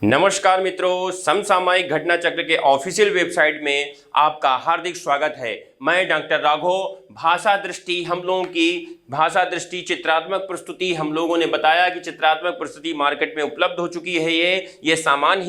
नमस्कार मित्रों, समसामयिक घटना चक्र के ऑफिशियल वेबसाइट में आपका हार्दिक स्वागत है। मैं डॉक्टर राघव। भाषा दृष्टि हम लोगों की भाषा दृष्टि चित्रात्मक प्रस्तुति हम लोगों ने बताया कि चित्रात्मक प्रस्तुति मार्केट में उपलब्ध हो चुकी है। ये सामान्य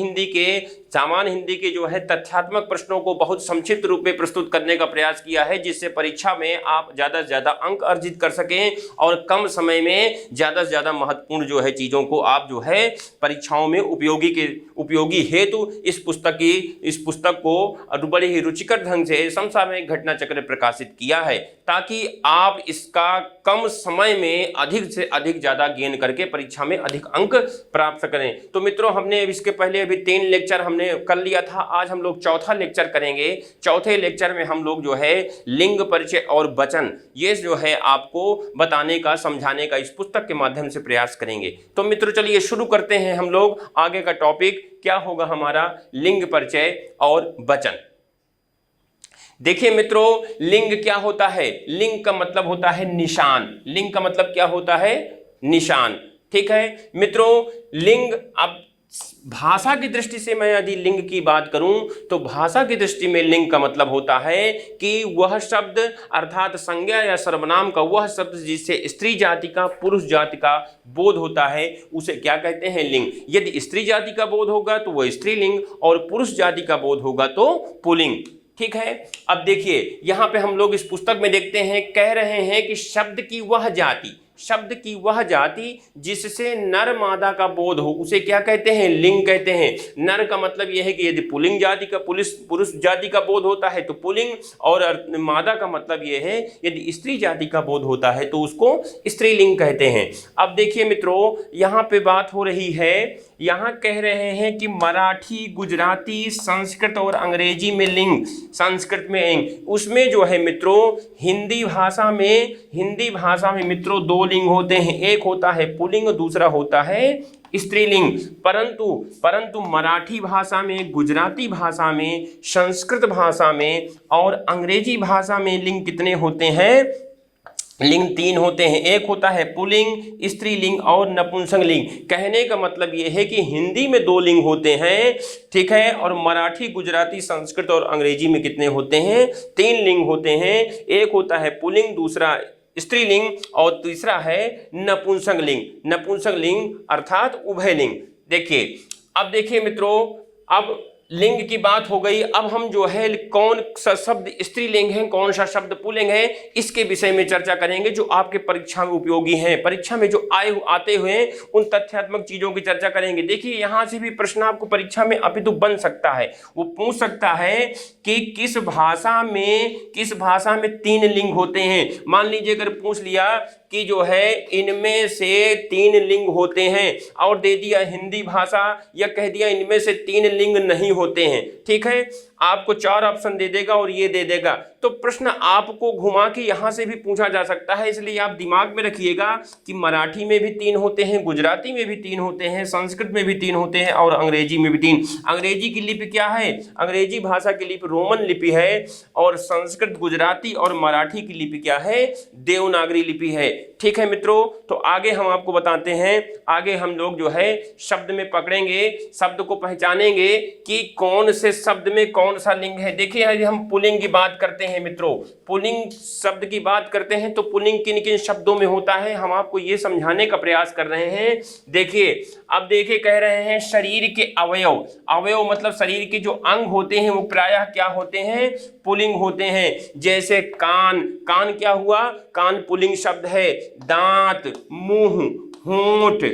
हिंदी के जो है तथ्यात्मक प्रश्नों को बहुत संक्षिप्त रूप में प्रस्तुत करने का प्रयास किया है, जिससे परीक्षा में आप ज़्यादा से ज़्यादा अंक अर्जित कर सकें और कम समय में ज़्यादा से ज़्यादा महत्वपूर्ण जो है चीज़ों को आप जो है परीक्षाओं में उपयोगी हेतु इस पुस्तक को बड़े ही रुचिकर ढंग से समसामयिक घटना चक्र प्रकाशित किया है, ताकि आप इसका कम समय में अधिक से अधिक ज़्यादा गेन करके परीक्षा में अधिक अंक प्राप्त करें। तो मित्रों, हमने इसके पहले अभी 3 लेक्चर हमने कर लिया था। आज हम लोग चौथा लेक्चर करेंगे। चौथे लेक्चर में हम लोग जो है लिंग परिचय और वचन ये जो है आपको बताने का, समझाने का इस पुस्तक के माध्यम से प्रयास करेंगे। तो मित्रों, चलिए शुरू करते हैं। हम लोग आगे का टॉपिक क्या होगा हमारा, लिंग परिचय और वचन। देखिए मित्रों, लिंग क्या होता है? लिंग का मतलब होता है निशान। लिंग का मतलब क्या होता है? निशान। ठीक है मित्रों, लिंग, अब भाषा की दृष्टि से मैं यदि लिंग की बात करूं तो भाषा की दृष्टि में लिंग का मतलब होता है कि वह शब्द अर्थात संज्ञा या सर्वनाम का वह शब्द जिससे स्त्री जाति का, पुरुष जाति का बोध होता है, उसे क्या कहते हैं? लिंग। यदि स्त्री जाति का बोध होगा तो वह स्त्रीलिंग और पुरुष जाति का बोध होगा तो पुल्लिंग। ठीक है। अब देखिए, यहां पे हम लोग इस पुस्तक में देखते हैं, कह रहे हैं कि शब्द की वह जाति जिससे नर मादा का बोध हो उसे क्या कहते हैं? लिंग कहते हैं। नर का मतलब यह है कि यदि पुल्लिंग जाति का, पुरुष जाति का बोध होता है तो पुल्लिंग, और मादा का मतलब यह है यदि स्त्री जाति का बोध होता है तो उसको स्त्रीलिंग कहते हैं। अब देखिए मित्रों, यहाँ पे बात हो रही है, यहाँ कह रहे हैं कि मराठी, गुजराती, संस्कृत और अंग्रेजी में लिंग, संस्कृत में लिंग, उसमें जो है मित्रों हिंदी भाषा में मित्रों 2 लिंग होते हैं। एक होता है पुल्लिंग, दूसरा होता है स्त्रीलिंग। परंतु मराठी भाषा में, गुजराती भाषा में, संस्कृत भाषा में और अंग्रेजी भाषा में लिंग कितने होते हैं? लिंग 3 होते हैं। एक होता है पुल्लिंग, स्त्रीलिंग और नपुंसकलिंग। कहने का मतलब यह है कि हिंदी में 2 लिंग होते हैं, ठीक है, और मराठी, गुजराती, संस्कृत और अंग्रेजी में कितने होते हैं? 3 लिंग होते हैं। एक होता है पुल्लिंग, दूसरा स्त्रीलिंग और तीसरा है नपुंसकलिंग अर्थात उभयलिंग। अब देखिए मित्रों, अब लिंग की बात हो गई। अब हम जो है कौन सा शब्द स्त्रीलिंग है, कौन सा शब्द पुल्लिंग है, इसके विषय में चर्चा करेंगे जो आपके परीक्षा में उपयोगी हैं। परीक्षा में जो आते हुए उन तथ्यात्मक चीजों की चर्चा करेंगे। देखिए, यहां से भी प्रश्न आपको परीक्षा में अपितु बन सकता है। वो पूछ सकता है कि किस भाषा में 3 लिंग होते हैं। मान लीजिए अगर पूछ लिया कि जो है इनमें से 3 लिंग होते हैं और दे दिया हिंदी भाषा, या कह दिया इनमें से 3 लिंग नहीं होते हैं, ठीक है, आपको 4 ऑप्शन दे देगा और ये दे देगा, तो प्रश्न आपको घुमा के यहां से भी पूछा जा सकता है। इसलिए आप दिमाग में रखिएगा कि मराठी में भी 3 होते हैं, गुजराती में भी 3 होते हैं, संस्कृत में भी 3 होते हैं और अंग्रेजी में भी 3। अंग्रेजी की लिपि क्या है? अंग्रेजी भाषा की लिपि रोमन लिपि है और संस्कृत, गुजराती और मराठी की लिपि क्या है? देवनागरी लिपि है। ठीक है मित्रों, तो आगे हम आपको बताते हैं। आगे हम लोग जो है शब्द में पकड़ेंगे, शब्द को पहचानेंगे कि कौन से शब्द में कौन सा लिंग है। देखिए, यदि हम पुल्लिंग की बात करते हैं मित्रों, पुल्लिंग शब्द की बात करते हैं तो पुल्लिंग किन किन शब्दों में होता है, हम आपको ये समझाने का प्रयास कर रहे हैं। देखिए, अब देखिए, कह रहे हैं शरीर के अवयव मतलब शरीर के जो अंग होते हैं वो प्रायः क्या होते हैं? पुल्लिंग होते हैं। जैसे कान क्या हुआ? कान पुल्लिंग शब्द है। दांत, मुंह, होंठ,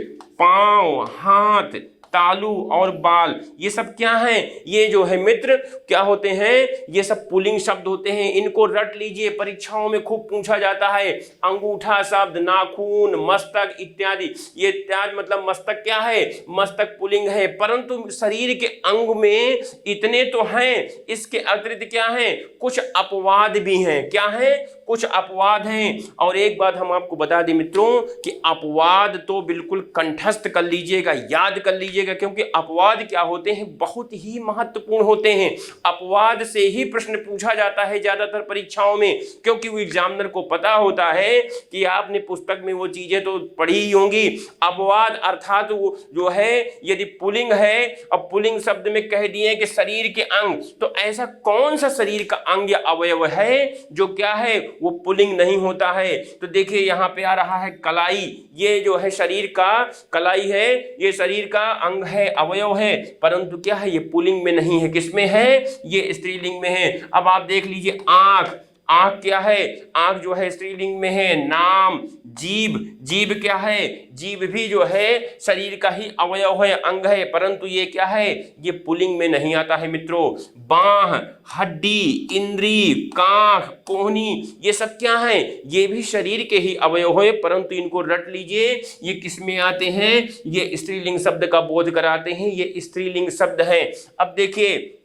पांव, हाथ, तालू और बाल, ये सब क्या है? ये जो है मित्र क्या होते हैं? ये सब पुल्लिंग शब्द होते हैं। इनको रट लीजिए, परीक्षाओं में खूब पूछा जाता है। अंगूठा शब्द, नाखून, मस्तक इत्यादि। ये इत्यादि मतलब मस्तक क्या है? मस्तक पुल्लिंग है। परंतु शरीर के अंग में इतने तो हैं, इसके अतिरिक्त क्या है? कुछ अपवाद भी हैं। क्या है? कुछ अपवाद हैं। और एक बात हम आपको बता दें मित्रों कि अपवाद तो बिल्कुल कंठस्थ कर लीजिएगा, याद कर लीजिएगा, क्योंकि अपवाद क्या होते हैं, बहुत ही महत्वपूर्ण होते हैं। अपवाद से ही प्रश्न पूछा जाता है ज्यादातर परीक्षाओं में, क्योंकि वो एग्जामिनर को पता होता है कि आपने पुस्तक में वो चीजें तो पढ़ी ही होंगी। अपवाद अर्थात वो जो है यदि पुल्लिंग है, अब पुल्लिंग शब्द में कह दिए कि शरीर के अंग, तो ऐसा कौन सा शरीर का अंग या अवयव है जो क्या है वो पुल्लिंग नहीं होता है। तो देखिए यहाँ पे आ रहा है कलाई, ये जो है शरीर का कलाई है, ये शरीर का अंग है, अवयव है, परंतु क्या है ये पुल्लिंग में नहीं है। किसमें है, ये स्त्रीलिंग में है। अब आप देख लीजिए आंख, आंख क्या है, आंख जो है स्त्रीलिंग में है। नाम, जीभ, जीभ क्या है, जीभ भी जो है शरीर का ही अवयव है, अंग है, परंतु ये क्या है, ये पुल्लिंग में नहीं आता है मित्रों। बांह, हड्डी, इंद्री, कांख, कोहनी, ये सब क्या है, ये भी शरीर के ही अवयव है, परंतु इनको रट लीजिए, ये किस में आते हैं, ये स्त्रीलिंग शब्द का बोध कराते हैं, ये स्त्रीलिंग शब्द है। अब देखिए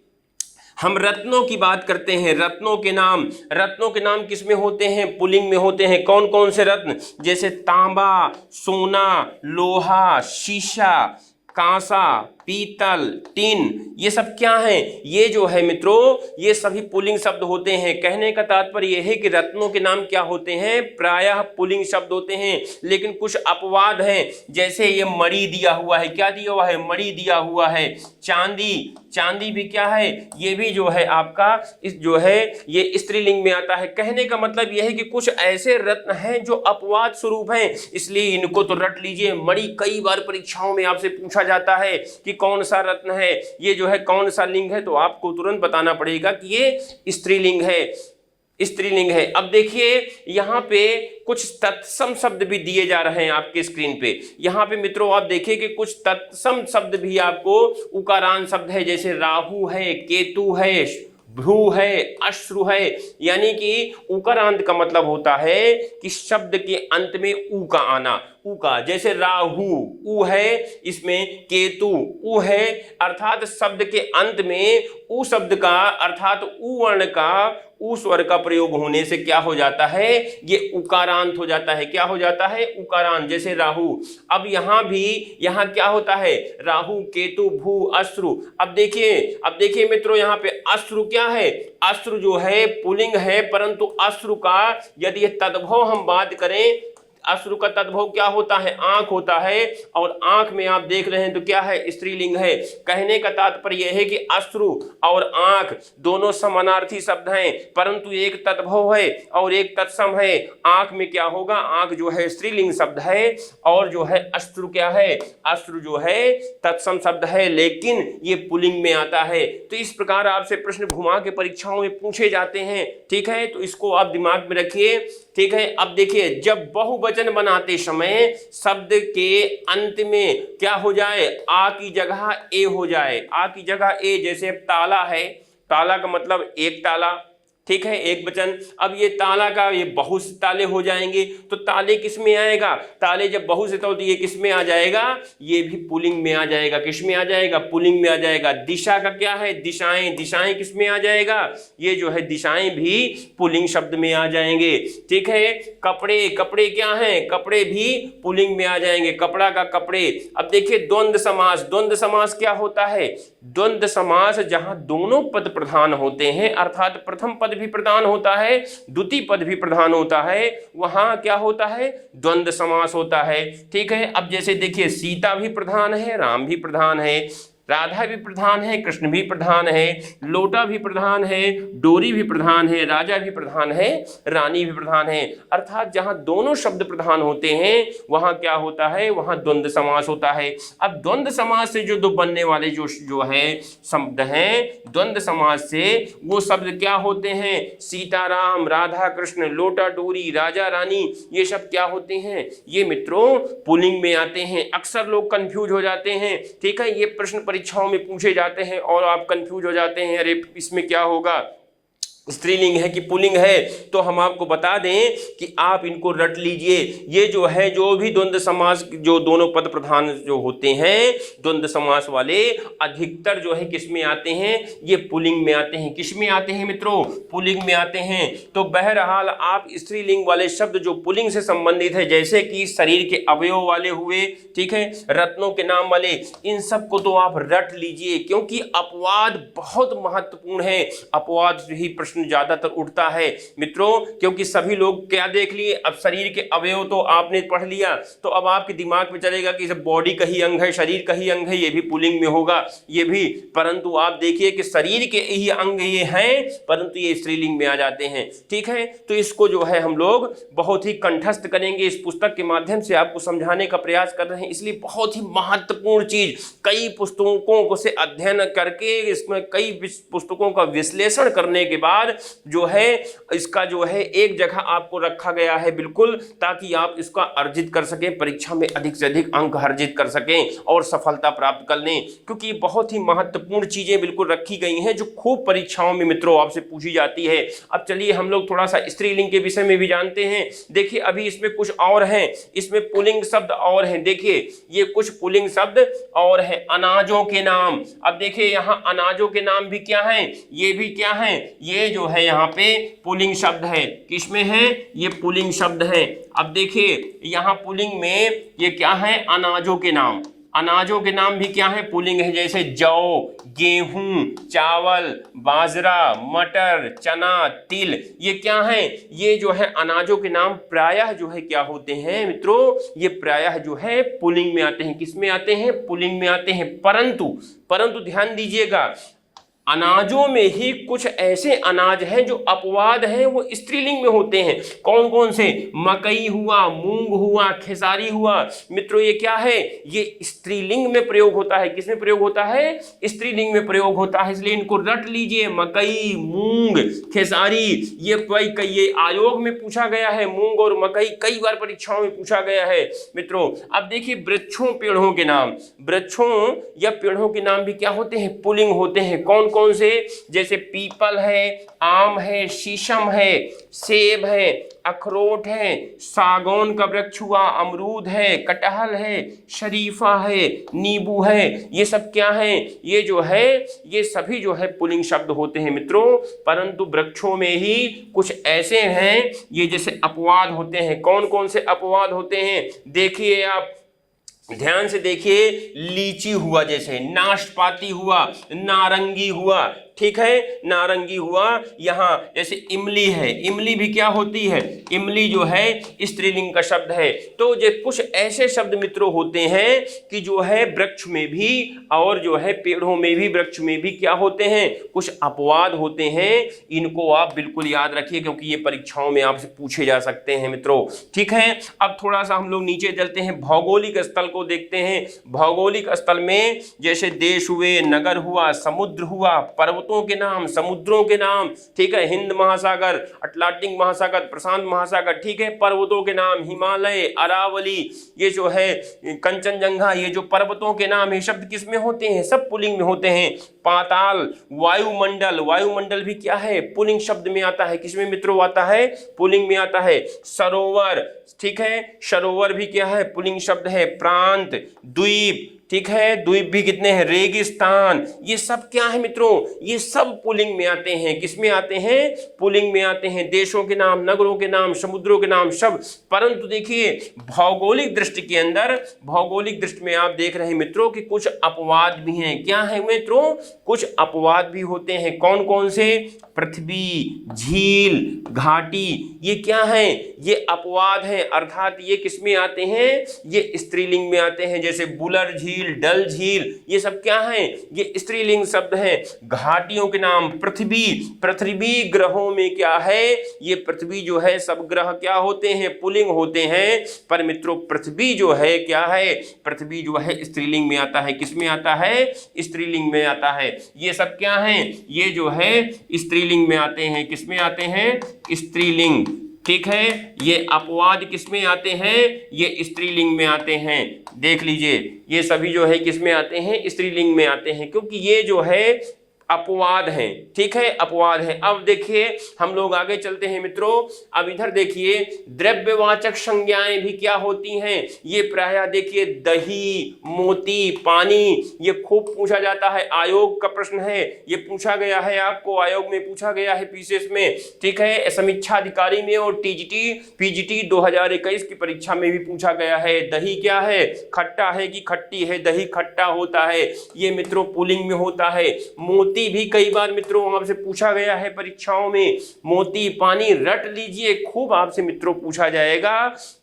हम रत्नों की बात करते हैं, रत्नों के नाम किस में होते हैं, पुल्लिंग में होते हैं। कौन कौन से रत्न, जैसे तांबा, सोना, लोहा, शीशा, कांसा, पीतल, टिन, ये सब क्या हैं, ये जो है मित्रों ये सभी पुल्लिंग शब्द होते हैं। कहने का तात्पर्य यह है कि रत्नों के नाम क्या होते हैं, प्रायः पुल्लिंग शब्द होते हैं, लेकिन कुछ अपवाद हैं। जैसे ये मणि दिया हुआ है, क्या दिया हुआ है, मणि दिया हुआ है। चांदी, चांदी भी क्या है, ये भी जो है आपका इस जो है ये स्त्रीलिंग में आता है। कहने का मतलब यह है कि कुछ ऐसे रत्न हैं जो अपवाद स्वरूप हैं, इसलिए इनको तो रट लीजिए। मणि कई बार परीक्षाओं में आपसे पूछा जाता है कि कौन सा रत्न है, ये जो है कौन सा लिंग है, तो आपको तुरंत बताना पड़ेगा कि ये स्त्रीलिंग है, स्त्रीलिंग है। अब देखिए यहाँ पे कुछ तत्सम शब्द भी दिए जा रहे हैं आपके स्क्रीन पे। यहाँ पे मित्रों आप देखिए कि कुछ तत्सम शब्द भी आपको उकारान शब्द है, जैसे राहु है, केतु है, भ्रू है, अश्रु है। यानी कि उकारांत का मतलब होता है कि शब्द के अंत में ऊ का आना, ऊ का, जैसे राहु ऊ है, इसमें केतु ऊ है, अर्थात शब्द के अंत में ऊ शब्द का अर्थात ऊ वर्ण का, ऊ स्वर का प्रयोग होने से क्या हो जाता है, ये उकारांत हो जाता है। क्या हो जाता है, उकारांत, जैसे राहु। अब यहाँ भी यहाँ क्या होता है, राहु, केतु, भू, अश्रु। अब देखिए मित्रों यहाँ पे अश्रु क्या है, अश्रु जो है पुल्लिंग है, परंतु अश्रु का यदि तद्भव हम बात करें, अश्रु का तद्भव क्या होता है, आंख होता है, और आंख में आप देख रहे हैं तो क्या है, स्त्रीलिंग है। कहने का तात्पर्य यह है कि अश्रु और आंख दोनों समानार्थी शब्द हैं, परंतु एक तद्भव है और एक तत्सम है। आंख में क्या होगा, आंख जो है स्त्रीलिंग शब्द है, और जो है अश्रु क्या है, अश्रु जो है तत्सम शब्द है, लेकिन ये पुल्लिंग में आता है। तो इस प्रकार आपसे प्रश्न घुमा के परीक्षाओं में पूछे जाते हैं, ठीक है, तो इसको आप दिमाग में रखिए, ठीक है। अब देखिए जब बहुवचन बनाते समय शब्द के अंत में क्या हो जाए, आ की जगह ए हो जाए, आ की जगह ए। जैसे ताला है, ताला का मतलब एक ताला, ठीक है, एक वचन। अब ये ताला का ये बहुत से ताले हो जाएंगे, तो ताले किस में आएगा, ताले जब बहुत से तो ये किस में आ जाएगा, ये भी पुल्लिंग में आ जाएगा। किस में आ जाएगा, पुल्लिंग में आ जाएगा। दिशा का क्या है, दिशाएं, दिशाएं किस में आ जाएगा, ये जो है दिशाएं भी पुल्लिंग शब्द में आ जाएंगे, ठीक है। कपड़े, कपड़े क्या है, कपड़े भी पुल्लिंग में आ जाएंगे, कपड़ा का कपड़े। अब देखिए द्वंद्व समास, द्वंद्व समास क्या होता है, द्वंद्व समास जहां दोनों पद प्रधान होते हैं, अर्थात प्रथम पद भी प्रधान होता है, द्वितीय पद भी प्रधान होता है, वहां क्या होता है, द्वंद्व समास होता है, ठीक है। अब जैसे देखिए सीता भी प्रधान है, राम भी प्रधान है, राधा भी प्रधान है, कृष्ण भी प्रधान है, लोटा भी प्रधान है, डोरी भी प्रधान है, राजा भी प्रधान है, रानी भी प्रधान है। अर्थात जहां दोनों शब्द प्रधान होते हैं वहां क्या होता है, वहां द्वंद्व समास होता है। अब द्वंद्व समास से जो दो बनने वाले जो है शब्द हैं, द्वंद्व समास से वो शब्द क्या होते हैं, सीताराम, राधा कृष्ण, लोटा डोरी, राजा रानी, ये सब क्या होते हैं, ये मित्रों पुल्लिंग में आते हैं। अक्सर लोग कंफ्यूज हो जाते हैं, ठीक है, ये प्रश्न परीक्षाओं में पूछे जाते हैं और आप कंफ्यूज हो जाते हैं, अरे इसमें क्या होगा, स्त्रीलिंग है कि पुल्लिंग है, तो हम आपको बता दें कि आप इनको रट लीजिए। ये जो है, जो भी द्वंद्व समास, जो दोनों पद प्रधान जो होते हैं द्वंद्व समास वाले, अधिकतर जो है किस में आते हैं, ये पुल्लिंग में आते हैं। किस में आते हैं मित्रों, पुल्लिंग में आते हैं। तो बहरहाल आप स्त्रीलिंग वाले शब्द जो पुल्लिंग से संबंधित है, जैसे कि शरीर के अवयव वाले हुए, ठीक है, रत्नों के नाम वाले, इन सब को तो आप रट लीजिए, क्योंकि अपवाद बहुत महत्वपूर्ण है। अपवाद से ही प्रश्न ज्यादातर उठता है मित्रों, क्योंकि सभी लोग क्या देख लिए, अब शरीर के अवयव तो आपने पढ़ लिया, तो अब आपके दिमाग में चलेगा कि बॉडी का ही अंग है, शरीर का ही अंग है, ये भी पुल्लिंग में होगा, ये भी। परंतु आप देखिए कि शरीर के ही अंग ये हैं, परंतु ये स्त्रीलिंग में आ जाते हैं, ठीक है। तो इसको जो है हम लोग बहुत ही कंठस्थ करेंगे, इस पुस्तक के माध्यम से आपको समझाने का प्रयास कर रहे हैं। इसलिए बहुत ही महत्वपूर्ण चीज, कई पुस्तकों को से अध्ययन करके, इसमें कई पुस्तकों का विश्लेषण करने के बाद जो है इसका जो है एक जगह आपको रखा गया है, बिल्कुल, ताकि आप इसका अर्जित कर सकें, परीक्षा में अधिक से अधिक अंक अर्जित कर सकें और सफलता प्राप्त कर लें। क्योंकि बहुत ही महत्वपूर्ण चीजें बिल्कुल रखी गई हैं, जो खूब परीक्षाओं में मित्रों आपसे पूछी जाती है। अब चलिए हम लोग थोड़ा सा स्त्रीलिंग के विषय में भी जानते हैं। देखिए अभी इसमें कुछ और हैं, इसमें पुल्लिंग शब्द और हैं। देखिए ये कुछ पुल्लिंग शब्द और हैं, अनाजों के नाम। अब देखिए यहाँ अनाजों के नाम भी क्या हैं, ये भी क्या हैं, ये जो है यहाँ पे पुल्लिंग शब्द है। किसमें है, ये पुल्लिंग शब्द है। अब देखिए यहाँ पुल्लिंग में ये क्या है, अनाजों के नाम। अनाजों के नाम भी क्या है, पुल्लिंग है, जैसे जौ, गेहूं, चावल, बाजरा, मटर, चना, तिल, ये क्या है, ये जो है अनाजों के नाम प्रायः जो है क्या होते हैं मित्रों, ये प्रायः जो है पुल्लिंग में आते हैं। किस में आते हैं, पुल्लिंग में आते हैं। परंतु ध्यान दीजिएगा, अनाजों में ही कुछ ऐसे अनाज हैं जो अपवाद हैं, वो स्त्रीलिंग में होते हैं। कौन कौन से, मकई हुआ, मूंग हुआ, खेसारी हुआ। मित्रों ये क्या है, ये स्त्रीलिंग में प्रयोग होता है। किसमें प्रयोग होता है, स्त्रीलिंग में प्रयोग होता है। इसलिए इनको रट लीजिए, मकई, मूंग, खेसारी। ये आयोग में पूछा गया है, मूंग और मकई कई बार परीक्षाओं में पूछा गया है मित्रों। अब देखिए वृक्षों, पेड़ों के नाम, वृक्षों या पेड़ों के नाम भी क्या होते हैं, पुल्लिंग होते हैं। कौन कौन से, जैसे पीपल है, आम है, शीशम है, सेब है, अखरोट है, सागौन का वृक्ष हुआ, अमरूद है, कटहल है, शरीफा है, नींबू है। ये सब क्या है, ये जो है ये सभी जो है पुल्लिंग शब्द होते हैं मित्रों। परंतु वृक्षों में ही कुछ ऐसे हैं ये जैसे अपवाद होते हैं। कौन कौन से अपवाद होते हैं, देखिए आप ध्यान से देखिए, लीची हुआ, जैसे नाशपाती हुआ, नारंगी हुआ, ठीक है, नारंगी हुआ। यहाँ जैसे इमली है, इमली भी क्या होती है, इमली जो है स्त्रीलिंग का शब्द है। तो ये कुछ ऐसे शब्द मित्रों होते हैं कि जो है वृक्ष में भी और जो है पेड़ों में भी, वृक्ष में भी क्या होते हैं, कुछ अपवाद होते हैं। इनको आप बिल्कुल याद रखिए, क्योंकि ये परीक्षाओं में आपसे पूछे जा सकते हैं मित्रों, ठीक है। अब थोड़ा सा हम लोग नीचे चलते हैं, भौगोलिक स्थल को देखते हैं। भौगोलिक स्थल में जैसे देश हुए, नगर हुआ, समुद्र हुआ, पर्वतों के नाम, समुद्रों के नाम, ठीक है, हिंद महासागर, अटलांटिक महासागर, प्रशांत महासागर, ठीक है, पर्वतों के नाम, हिमालय, अरावली, ये जो है कंचनजंगा, ये जो पर्वतों के नाम है, शब्द किस में होते हैं, सब पुल्लिंग में होते हैं। पाताल, वायुमंडल, वायुमंडल भी क्या है, पुल्लिंग शब्द में आता है। किस में मित्रों आता है, पुल्लिंग में आता है। सरोवर, ठीक है, सरोवर भी क्या है, पुल्लिंग शब्द है। प्रांत, द्वीप, ठीक है, द्वीप भी कितने हैं, रेगिस्तान, ये सब क्या है मित्रों, ये सब पुल्लिंग में आते हैं। किस में आते हैं, पुल्लिंग में आते हैं। देशों के नाम, नगरों के नाम, समुद्रों के नाम, सब। परंतु देखिए भौगोलिक दृष्टि के अंदर, भौगोलिक दृष्टि में आप देख रहे हैं मित्रों कि कुछ अपवाद भी हैं। क्या है मित्रों, कुछ अपवाद भी होते हैं। कौन कौन से, पृथ्वी, झील, घाटी, ये क्या है, ये अपवाद हैं। अर्थात ये किस में आते हैं, ये स्त्रीलिंग में आते हैं। जैसे बुलर झील, डल झील, ये सब क्या है, ये स्त्रीलिंग शब्द है। घाटियों के नाम, पृथ्वी, पृथ्वी ग्रहों में क्या है, ये पृथ्वी जो है सब ग्रह क्या होते हैं, पुल्लिंग होते हैं। पर मित्रों पृथ्वी जो है क्या है, पृथ्वी जो है स्त्रीलिंग में आता है। किस में आता है, स्त्रीलिंग में आता है। ये सब क्या है, ये जो है स्त्रीलिंग में आते हैं। किस में आते हैं, स्त्रीलिंग, ठीक है। ये अपवाद किस में आते हैं, ये स्त्रीलिंग में आते हैं। देख लीजिए ये सभी जो है किस में आते हैं, स्त्रीलिंग में आते हैं। क्योंकि ये जो है अपवाद हैं, ठीक है, अपवाद है। अब देखिए हम लोग आगे चलते हैं मित्रों। अब इधर देखिए द्रव्यवाचक संज्ञाएं भी क्या होती हैं, ये प्रायः देखिए दही, मोती, पानी, ये खूब पूछा जाता है। आयोग का प्रश्न है, ये पूछा गया है, आपको आयोग में पूछा गया है पीसीएस में, ठीक है, समीक्षा अधिकारी में और टीजीटी पीजीटी 2021 की परीक्षा में भी पूछा गया है। दही क्या है, खट्टा है कि खट्टी है, दही खट्टा होता है, ये मित्रों पुल्लिंग में होता है। मोती भी कई बार मित्रों आपसे पूछा गया है परीक्षाओं में, मोती, पानी, रट लीजिए, खूब आपसे मित्रों पूछा जाएगा,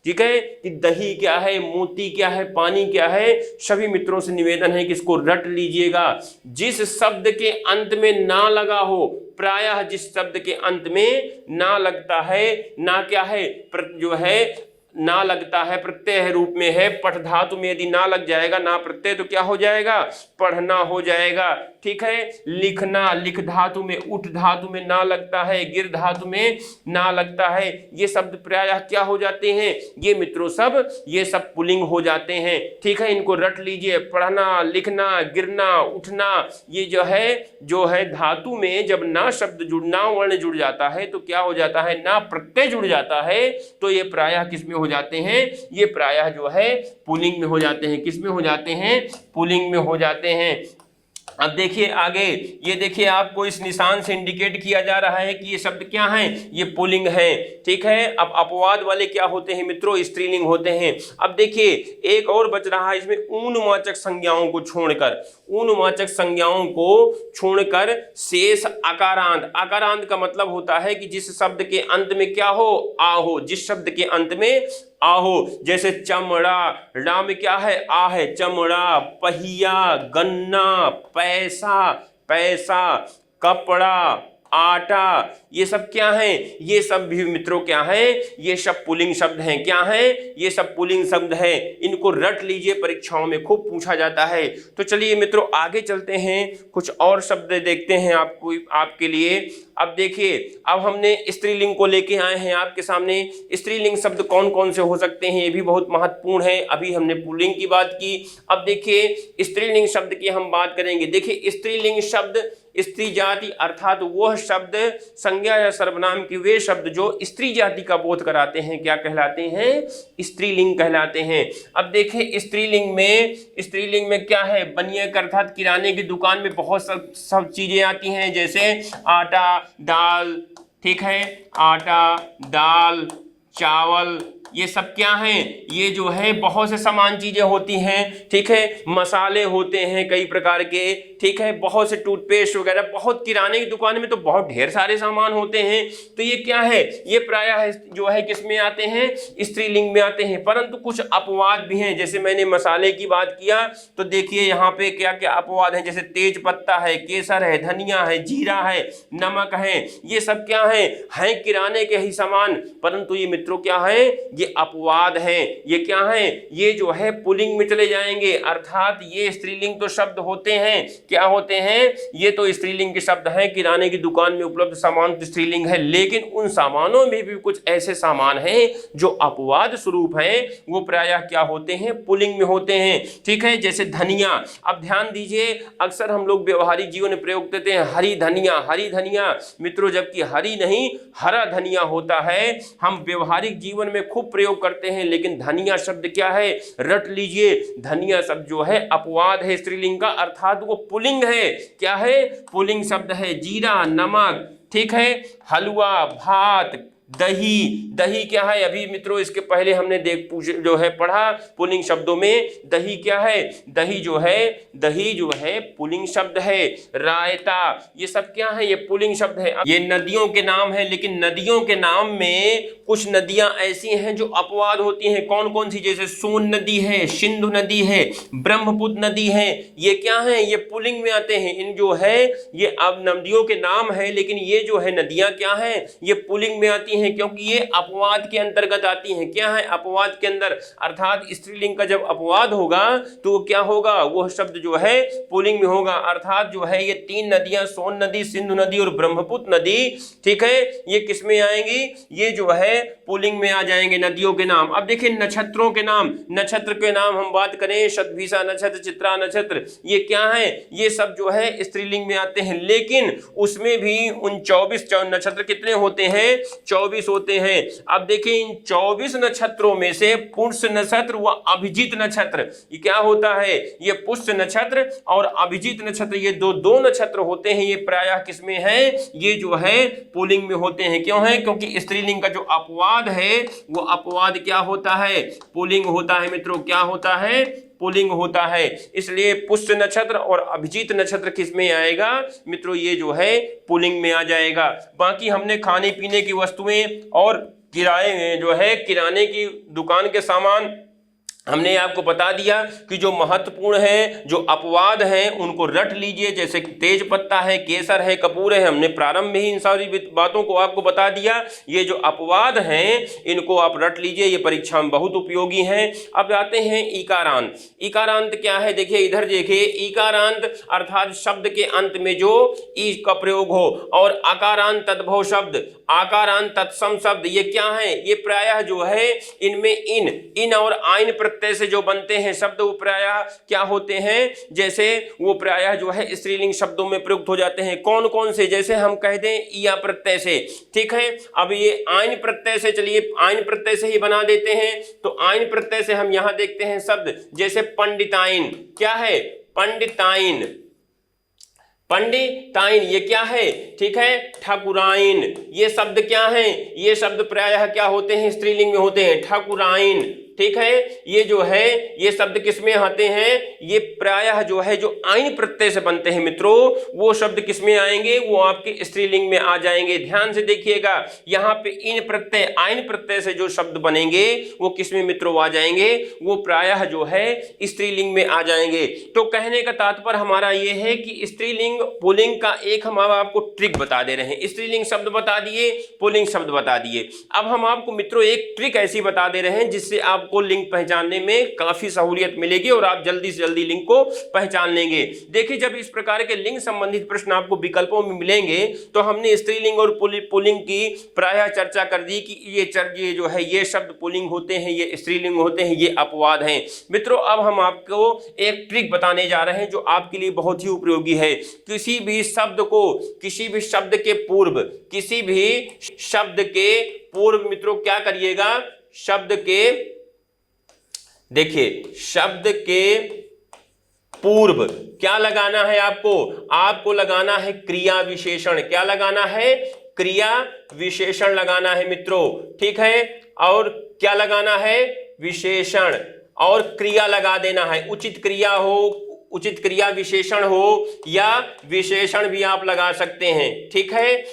ठीक है, कि दही क्या है, मोती क्या है, पानी क्या है। सभी मित्रों से निवेदन है कि इसको रट लीजिएगा। जिस शब्द के अंत में ना लगा हो, प्रायः जिस शब्द के अंत में ना लगता है, ना क्या है, जो है ना लगता है, प्रत्यय रूप में है, पठ धातु में यदि ना लग जाएगा, ना प्रत्यय, तो क्या हो जाएगा, पढ़ना हो जाएगा, ठीक है। लिखना, लिख धातु में, उठ धातु में ना लगता है, गिर धातु में ना लगता है, ये शब्द प्रायः क्या हो जाते हैं, ये मित्रों सब, ये सब पुल्लिंग हो जाते हैं, ठीक है। इनको रट लीजिए, पढ़ना, लिखना, गिरना, उठना, ये जो है धातु में जब ना शब्द ना वर्ण जुड़ जाता है तो क्या हो जाता है, ना प्रत्यय जुड़ जाता है, तो ये प्रायः किसमें हो जाते हैं, ये प्रायः जो है पुल्लिंग में हो जाते हैं। किसमें हो जाते हैं, पुल्लिंग में हो जाते हैं। अब देखिए आगे, ये देखिए आपको इस निशान से इंडिकेट किया जा रहा है कि ये शब्द क्या हैं, ये पुल्लिंग है, ठीक है। अब अपवाद वाले क्या होते हैं मित्रों, स्त्रीलिंग होते हैं। अब देखिए एक और बच रहा है इसमें, ऊनवाचक संज्ञाओं को छोड़कर, ऊनवाचक संज्ञाओं को छोड़कर शेष आकारांत। आकारांत का मतलब होता है कि जिस शब्द के अंत में क्या हो, आ हो, जिस शब्द के अंत में आ हो, जैसे चमड़ा, ड़ा में क्या है, आ है, चमड़ा, पहिया, गन्ना, पैसा, पैसा, कपड़ा, आटा, ये सब क्या हैं, ये सब भी मित्रों क्या हैं, ये सब पुल्लिंग शब्द हैं। क्या हैं, ये सब पुल्लिंग शब्द हैं। इनको रट लीजिए, परीक्षाओं में खूब पूछा जाता है। तो चलिए मित्रों आगे चलते हैं, कुछ और शब्द देखते हैं आपके लिए। अब देखिए, अब हमने स्त्रीलिंग को लेके आए हैं आपके सामने। स्त्रीलिंग शब्द कौन कौन से हो सकते हैं, ये भी बहुत महत्वपूर्ण है। अभी हमने पुल्लिंग की बात की, अब देखिए स्त्रीलिंग शब्द की हम बात करेंगे। देखिए स्त्रीलिंग शब्द स्त्री जाति अर्थात वह शब्द, संज्ञा या सर्वनाम की वे शब्द जो स्त्री जाति का बोध कराते हैं, क्या कहलाते हैं, स्त्रीलिंग कहलाते हैं। अब देखें स्त्रीलिंग में क्या है, बनिए अर्थात किराने की दुकान में बहुत सब चीजें आती हैं, जैसे आटा, दाल, ठीक है, आटा, दाल, चावल, ये सब क्या हैं, ये जो है बहुत से सामान चीजें होती हैं, ठीक है। मसाले होते हैं कई प्रकार के, ठीक है, बहुत से टूथपेस्ट वगैरह, बहुत किराने की दुकान में तो बहुत ढेर सारे सामान होते हैं। तो ये क्या है, ये प्रायः जो है किस में आते हैं, स्त्रीलिंग में आते हैं। परंतु कुछ अपवाद भी हैं, जैसे मैंने मसाले की बात किया तो देखिए यहाँ पे क्या क्या अपवाद हैं, जैसे तेज पत्ता है, केसर है, धनिया है, जीरा है, नमक है, ये सब क्या है किराने के ही सामान, परंतु ये मित्रों क्या है, ये अपवाद हैं। ये क्या हैं, ये जो है पुल्लिंग में चले जाएंगे, अर्थात ये स्त्रीलिंग तो शब्द होते हैं, क्या होते हैं, ये तो स्त्रीलिंग के शब्द हैं। किराने की दुकान में उपलब्ध सामान तो स्त्रीलिंग है, लेकिन उन सामानों में भी कुछ ऐसे सामान हैं जो अपवाद स्वरूप हैं, वो प्रायः क्या होते हैं, पुल्लिंग में होते हैं, ठीक है। जैसे धनिया, अब ध्यान दीजिए, अक्सर हम लोग व्यवहारिक जीवन में प्रयोग करते हैं हरी धनिया, हरी धनिया मित्रों, जबकि हरी नहीं हरा धनिया होता है। हम व्यवहारिक जीवन में खूब प्रयोग करते हैं, लेकिन धनिया शब्द क्या है, रट लीजिए, धनिया शब्द जो है अपवाद है स्त्रीलिंग का, अर्थात वो पुल्लिंग है। क्या है, पुल्लिंग शब्द है। जीरा, नमक, ठीक है, हलवा, भात, दही, दही क्या है, अभी मित्रों इसके पहले हमने जो है पढ़ा पुल्लिंग शब्दों में, दही क्या है, दही जो है पुल्लिंग शब्द है। रायता, ये सब क्या है, ये पुल्लिंग शब्द है। ये नदियों के नाम है, लेकिन नदियों के नाम में कुछ नदियां ऐसी हैं जो अपवाद होती हैं। कौन कौन सी, जैसे सोन नदी है, सिंधु नदी है, ब्रह्मपुत्र नदी है, ये क्या है, ये पुल्लिंग में आते हैं। इन जो है ये अब नदियों के नाम है, लेकिन ये जो है नदियां क्या है, ये पुल्लिंग में आती हैं। हैं क्योंकि ये अपवाद के अंतर्गत आती हैं। क्या है अपवाद के अंदर, अर्थात स्त्रीलिंग का जब अपवाद होगा तो क्या होगा, वो शब्द जो है पुल्लिंग में होगा। अर्थात जो है ये 3 नदियां, सोन नदी, सिंधु नदी और ब्रह्मपुत्र नदी, ठीक है, ये किस में आएंगी, ये जो है पुल्लिंग में आ जाएंगे नदियों के नाम। अब देखिए नक्षत्रों के नाम, नक्षत्र के नाम हम बात करें, शतभिषा नक्षत्र, चित्रा नक्षत्र, ये क्या है, ये सब जो है स्त्रीलिंग में आते हैं। लेकिन उसमें भी उन 24 नक्षत्र कितने होते हैं, 24 होते हैं। अब देखिए इन 24 नक्षत्रों में से पुष्य नक्षत्र व अभिजीत नक्षत्र, ये क्या होता है, ये पुष्य नक्षत्र और अभिजीत नक्षत्र, ये दो नक्षत्र होते हैं, ये प्रायः किसमें है, ये जो है पुल्लिंग में होते हैं। क्यों है, क्योंकि स्त्रीलिंग का जो अपवाद है वो अपवाद क्या होता है, पुल्लिंग होता है मित्रों, क्या होता है, पुल्लिंग होता है। इसलिए पुष्य नक्षत्र और अभिजीत नक्षत्र किस में आएगा मित्रों, ये जो है पुल्लिंग में आ जाएगा। बाकी हमने खाने पीने की वस्तुएं और किराए जो है किराने की दुकान के सामान हमने आपको बता दिया कि जो महत्वपूर्ण है, जो अपवाद हैं उनको रट लीजिए, जैसे तेज पत्ता है, केसर है, कपूर है। हमने प्रारंभ में ही इन सारी बातों को आपको बता दिया। ये जो अपवाद हैं इनको आप रट लीजिए, ये परीक्षा में बहुत उपयोगी हैं। अब आते हैं ईकारांत। ईकारांत क्या है, देखिए इधर देखिए, ईकारांत अर्थात शब्द के अंत में जो ई का प्रयोग हो, और आकारांत तद्भव शब्द, आकारांत तत्सम शब्द, ये क्या है, ये प्रायः जो है इनमें इन और आइन प्रत्यय से जो बनते हैं शब्द वो प्रायः क्या होते हैं, जैसे वो प्रायः जो है स्त्रीलिंग शब्दों में प्रयुक्त हो जाते हैं। कौन कौन से, जैसे हम कह दें इया प्रत्यय से, ठीक है। अब ये आइन प्रत्यय से, चलिए आइन प्रत्यय से ही बना देते हैं। तो आइन प्रत्यय से हम यहां देखते हैं शब्द जैसे पंडिताइन, क्या है, पंडिताइन, पंडिताइन, ये क्या है, ठीक है, ठाकुराइन, ये शब्द क्या है, ये शब्द प्रायः क्या होते हैं, स्त्रीलिंग में होते हैं, ठाकुराइन, ठीक है। ये जो है ये शब्द किसमें आते हैं, ये प्रायः जो है जो आइन प्रत्यय से बनते हैं मित्रों, वो शब्द किसमें आएंगे, वो आपके स्त्रीलिंग में आ जाएंगे। ध्यान से देखिएगा, यहाँ पे इन प्रत्यय, आइन प्रत्यय से जो शब्द बनेंगे वो किसमें मित्रों आ जाएंगे, वो प्रायः जो है स्त्रीलिंग में आ जाएंगे। तो कहने का तात्पर्य हमारा ये है कि स्त्रीलिंग पुल्लिंग का एक हम आपको ट्रिक बता दे रहे हैं। स्त्रीलिंग शब्द बता दिए, पुल्लिंग शब्द बता दिए। अब हम आपको मित्रों एक ट्रिक ऐसी बता दे रहे हैं जिससे आपको लिंग पहचानने में काफी सहूलियत मिलेगी और आप जल्दी से जल्दी लिंग को पहचान लेंगे। देखिए जब इस प्रकार के लिंग संबंधित प्रश्न आपको विकल्पों में मिलेंगे तो हमने स्त्रीलिंग और पुल्लिंग की प्रायः चर्चा कर दी कि ये जो है ये शब्द पुल्लिंग होते हैं, ये स्त्रीलिंग होते हैं, ये अपवाद हैं। मित्रों अब हम आपको एक ट्रिक बताने जा रहे हैं जो आपके लिए बहुत ही उपयोगी है। किसी भी शब्द को, किसी भी शब्द के पूर्व, किसी भी शब्द के पूर्व मित्रों क्या करिएगा, शब्द के, देखिए शब्द के पूर्व क्या लगाना है आपको लगाना है क्रिया विशेषण। क्या लगाना है, क्रिया विशेषण लगाना है मित्रों, ठीक है। और क्या लगाना है, विशेषण, और क्रिया लगा देना है। उचित क्रिया हो, उचित क्रिया विशेषण हो या विशेषण भी आप लगा सकते हैं, ठीक है।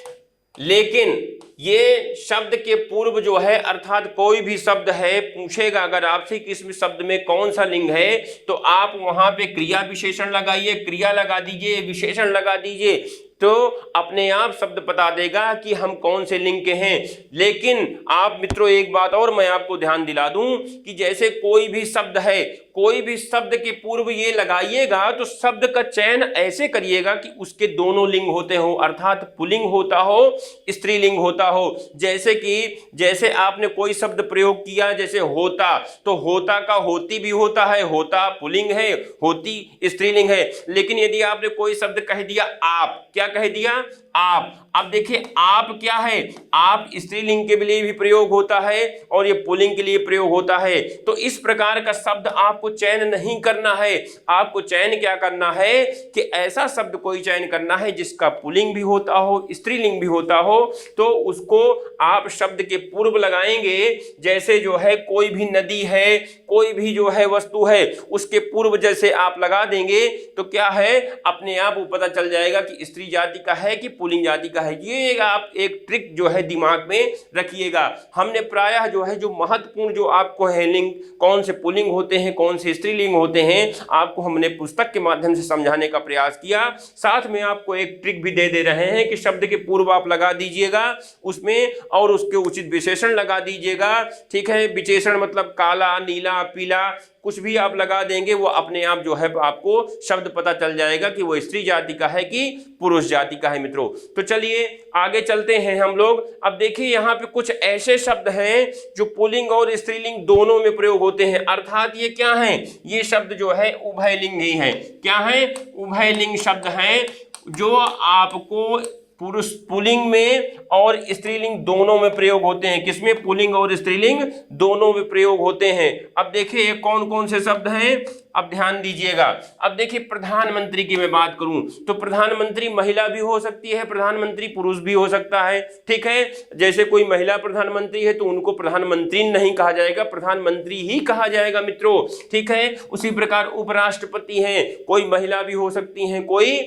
लेकिन ये शब्द के पूर्व जो है, अर्थात कोई भी शब्द है, पूछेगा अगर आपसे कि इस शब्द में कौन सा लिंग है तो आप वहां पे क्रिया विशेषण लगाइए, क्रिया लगा दीजिए, विशेषण लगा दीजिए, तो अपने आप शब्द बता देगा कि हम कौन से लिंग के हैं। लेकिन आप मित्रों एक बात और मैं आपको ध्यान दिला दूं कि जैसे कोई भी शब्द है, कोई भी शब्द के पूर्व ये लगाइएगा तो शब्द का चयन ऐसे करिएगा कि उसके दोनों लिंग होते हो, अर्थात पुल्लिंग होता हो, स्त्रीलिंग होता हो। जैसे आपने कोई शब्द प्रयोग किया जैसे होता, तो होता का होती भी होता है, होता पुल्लिंग है, होती स्त्रीलिंग है। लेकिन यदि आपने कोई शब्द कह दिया आप, क्या कह दिया, आप, अब देखिए आप क्या है, आप स्त्रीलिंग के लिए भी प्रयोग होता है और ये पुल्लिंग के लिए प्रयोग होता है। तो इस प्रकार का शब्द आपको चयन नहीं करना है, आपको चयन क्या करना है कि ऐसा शब्द कोई चयन करना है जिसका पुल्लिंग भी होता हो, स्त्रीलिंग भी होता हो, तो उसको आप शब्द के पूर्व लगाएंगे। जैसे जो है कोई भी नदी है, कोई भी जो है वस्तु है, उसके पूर्व जैसे आप लगा देंगे तो क्या है, अपने आप वो पता चल जाएगा कि स्त्री जाति का है कि पुल्लिंग जाति का है। ये आप एक ट्रिक जो है दिमाग में रखिएगा। हमने प्रायः जो है जो महत्वपूर्ण जो आपको है लिंग, कौन से पुल्लिंग होते हैं कौन से स्त्रीलिंग होते हैं, आपको हमने पुस्तक के माध्यम से समझाने का प्रयास किया। साथ में आपको एक ट्रिक भी दे रहे हैं कि शब्द के पूर्व आप लगा दीजिएगा उसमें और उसके उचित विशेषण लगा दीजिएगा। ठीक है, विशेषण मतलब काला, नीला, पीला, कुछ भी आप लगा देंगे वो अपने आप जो है आपको शब्द पता चल जाएगा कि वो स्त्री जाति का है कि पुरुष जाति का है मित्रों। तो चलिए आगे चलते हैं हम लोग। अब देखिए यहाँ पे कुछ ऐसे शब्द हैं जो पुल्लिंग और स्त्रीलिंग दोनों में प्रयोग होते हैं, अर्थात ये क्या है, ये शब्द जो है उभयलिंग ही है। क्या है, उभयलिंग शब्द है जो आपको पुरुष पुल्लिंग में और स्त्रीलिंग दोनों में प्रयोग होते हैं। किसमें, पुल्लिंग और स्त्रीलिंग दोनों में प्रयोग होते हैं। अब देखिए कौन कौन से शब्द हैं, अब ध्यान दीजिएगा। अब देखिए प्रधानमंत्री की मैं बात करूं तो प्रधानमंत्री महिला भी हो सकती है, प्रधानमंत्री पुरुष भी हो सकता है। ठीक है, जैसे कोई महिला प्रधानमंत्री है तो उनको प्रधानमंत्री नहीं कहा जाएगा, प्रधानमंत्री ही कहा जाएगा मित्रों। ठीक है, उसी प्रकार उपराष्ट्रपति हैं, कोई महिला भी हो सकती हैं, कोई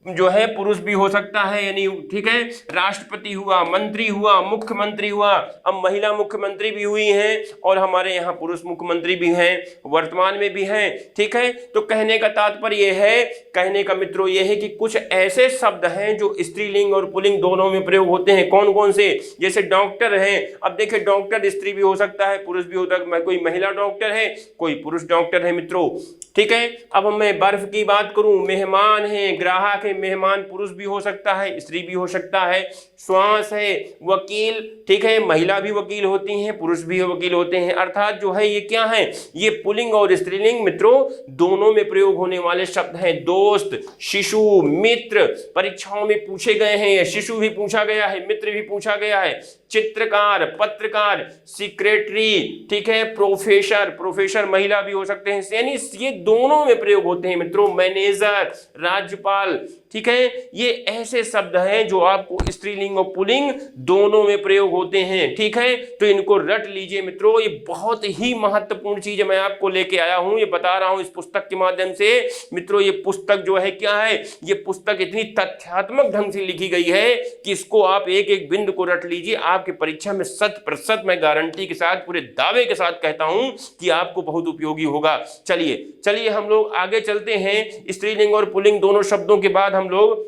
जो है पुरुष भी हो सकता है, यानी ठीक है, राष्ट्रपति हुआ, मंत्री हुआ, मुख्यमंत्री हुआ, अब महिला मुख्यमंत्री भी हुई हैं और हमारे यहाँ पुरुष मुख्यमंत्री भी हैं, वर्तमान में भी हैं। ठीक है, तो कहने का तात्पर्य यह है, कहने का मित्रों यह है कि कुछ ऐसे शब्द हैं जो स्त्रीलिंग और पुल्लिंग दोनों में प्रयोग होते हैं। कौन कौन से, जैसे डॉक्टर हैं। अब देखिए डॉक्टर स्त्री भी हो सकता है, पुरुष भी होता है, कोई महिला डॉक्टर है, कोई पुरुष डॉक्टर है मित्रों। ठीक है, अब मैं बर्फ की बात करूं, मेहमान है, ग्राहक है, मेहमान पुरुष भी हो सकता है, स्त्री भी हो सकता है। श्वास है, वकील, ठीक है, महिला भी वकील होती हैं, पुरुष भी वकील होते हैं। अर्थात जो है ये क्या है, ये पुल्लिंग और स्त्रीलिंग मित्रों दोनों में प्रयोग होने वाले शब्द हैं। दोस्त, शिशु, मित्र, परीक्षाओं में पूछे गए हैं, शिशु भी पूछा गया है, मित्र भी पूछा गया है। चित्रकार, पत्रकार, सेक्रेटरी, ठीक है, प्रोफेसर, प्रोफेसर महिला भी हो सकते हैं, यानी ये दोनों में प्रयोग होते हैं मित्रों। मैनेजर, राज्यपाल, ठीक है, ये ऐसे शब्द हैं जो आपको स्त्रीलिंग और पुल्लिंग दोनों में प्रयोग होते हैं। ठीक है, तो इनको रट लीजिए मित्रों, ये बहुत ही महत्वपूर्ण चीज मैं आपको लेके आया हूं, ये बता रहा हूं इस पुस्तक के माध्यम से मित्रों। ये पुस्तक जो है क्या है, ये पुस्तक इतनी तथ्यात्मक ढंग से लिखी गई है कि इसको आप एक एक बिंदु को रट लीजिए, आपकी परीक्षा में 100% मैं गारंटी के साथ, पूरे दावे के साथ कहता हूं कि आपको बहुत उपयोगी होगा। चलिए हम लोग आगे चलते हैं। स्त्रीलिंग और पुल्लिंग दोनों शब्दों के बाद हम लोग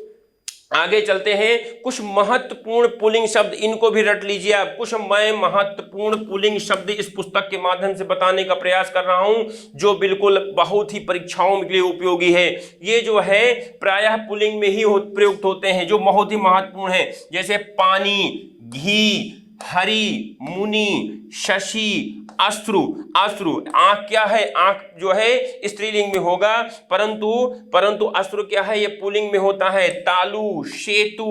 आगे चलते हैं। कुछ महत्वपूर्ण पुल्लिंग शब्द, इनको भी रट लीजिए आप। कुछ मैं महत्वपूर्ण पुल्लिंग शब्द इस पुस्तक के माध्यम से बताने का प्रयास कर रहा हूं जो बिल्कुल बहुत ही परीक्षाओं के लिए उपयोगी है। ये जो है प्रायः पुल्लिंग में ही प्रयुक्त होते हैं, जो बहुत ही महत्वपूर्ण है। जैसे पानी, घी, हरि, मुनि, शशि, अश्रु। अश्रु, आंख क्या है, आंख जो है स्त्रीलिंग में होगा, परंतु अश्रु क्या है, ये पुल्लिंग में होता है। तालु, सेतु,